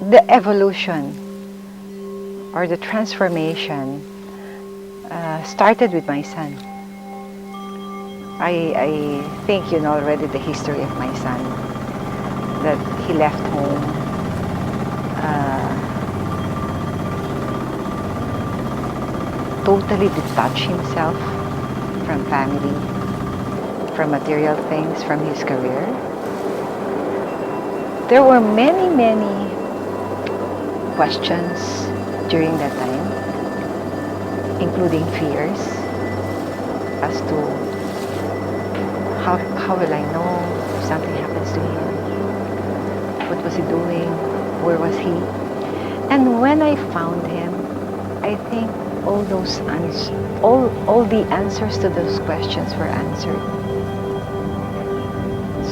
the evolution or the transformation started with my son. I think you know already the history of my son, that he left home totally detached himself from family, from material things, from his career. There were many questions during that time, including fears as to how will I know if something happens to him? What was he doing? Where was he? And when I found him, I think all the answers to those questions were answered.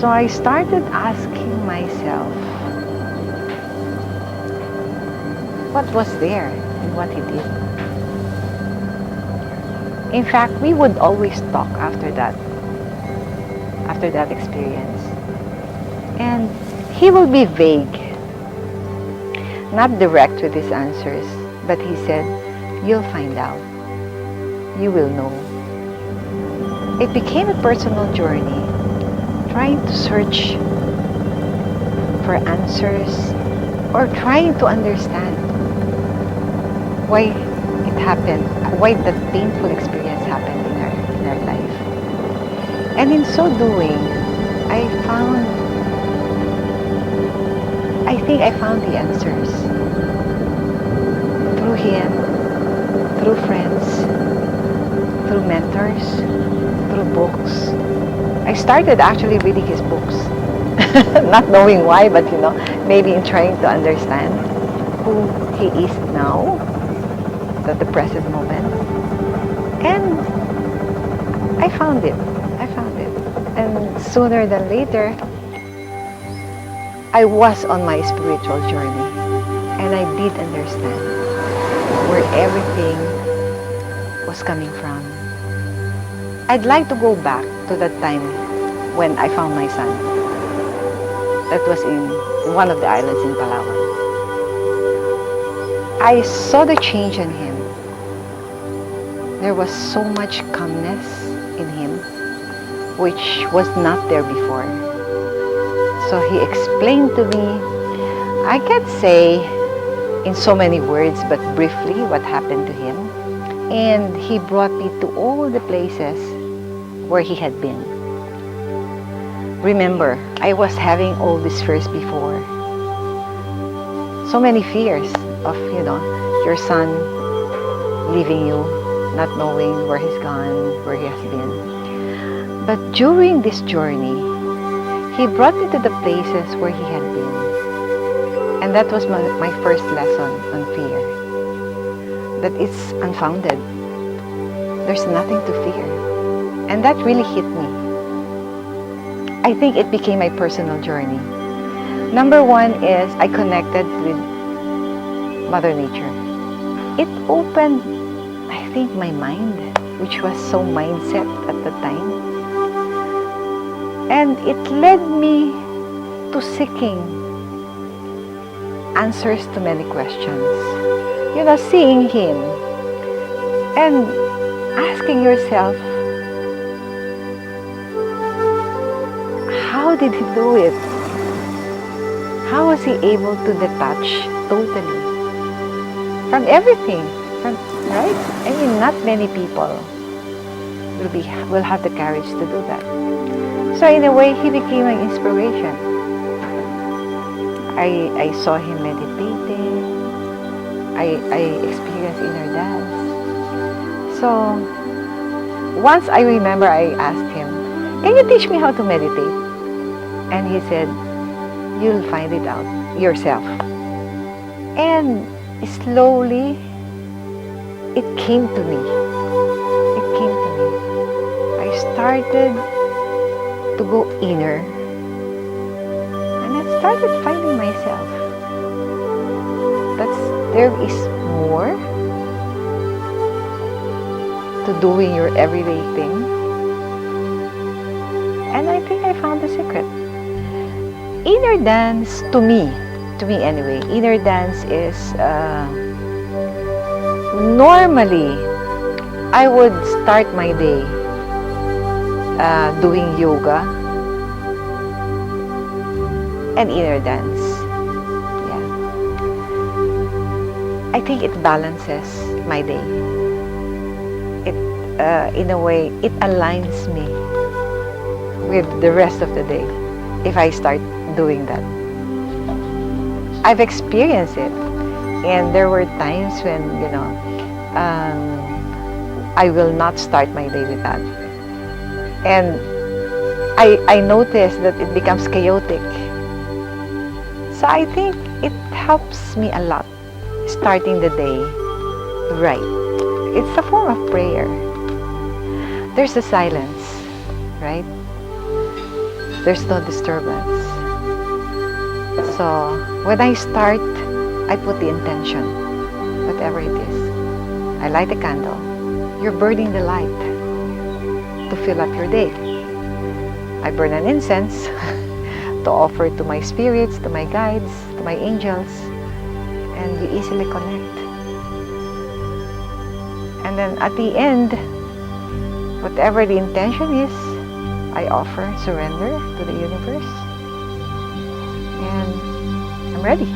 So I started asking myself, what was there in what he did? In fact, we would always talk after that experience. And he will be vague, not direct with his answers, but he said, you'll find out. You will know. It became a personal journey, trying to search for answers or trying to understand why it happened, why that painful experience happened in our life. And in so doing, I think I found the answers through him, through friends, through mentors, through books. I started actually reading his books, not knowing why, but maybe in trying to understand who he is now, at the present moment. And I found it. And sooner than later, I was on my spiritual journey, and I did understand where everything was coming from. I'd like to go back to that time when I found my son. That was in one of the islands in Palawan. I saw the change in him. There was so much calmness in him, which was not there before. So he explained to me, I can't say in so many words, but briefly what happened to him. And he brought me to all the places where he had been. Remember, I was having all these fears before. So many fears of, your son leaving you, not knowing where he's gone, where he has been. But during this journey, he brought me to the places where he had been. And that was my first lesson on fear. That it's unfounded. There's nothing to fear. And that really hit me. I think it became my personal journey. Number one is I connected with Mother Nature. It opened, I think, my mind, which was so mindset at the time. And it led me to seeking answers to many questions. Seeing him and asking yourself, how did he do it? How was he able to detach totally from everything? Right? I mean, not many people will have the courage to do that. So in a way, he became an inspiration. I saw him meditating. I experienced inner dance. So once I remember I asked him, can you teach me how to meditate? And he said, you'll find it out yourself. And slowly, it came to me. I started to go inner, and I started finding myself. There is more to doing your everyday thing, and I think I found the secret. Inner dance, to me, to me anyway, inner dance is normally I would start my day doing yoga and inner dance. Yeah. I think it balances my day. It, in a way, it aligns me with the rest of the day if I start doing that. I've experienced it, and there were times when, I will not start my day with that. And I noticed that it becomes chaotic. So I think it helps me a lot starting the day right. It's a form of prayer. There's a silence, right? There's no disturbance. So when I start, I put the intention, whatever it is. I light a candle. You're burning the light to fill up your day. I burn an incense to offer to my spirits, to my guides, to my angels, and you easily connect. And then at the end, whatever the intention is, I offer surrender to the universe, and I'm ready.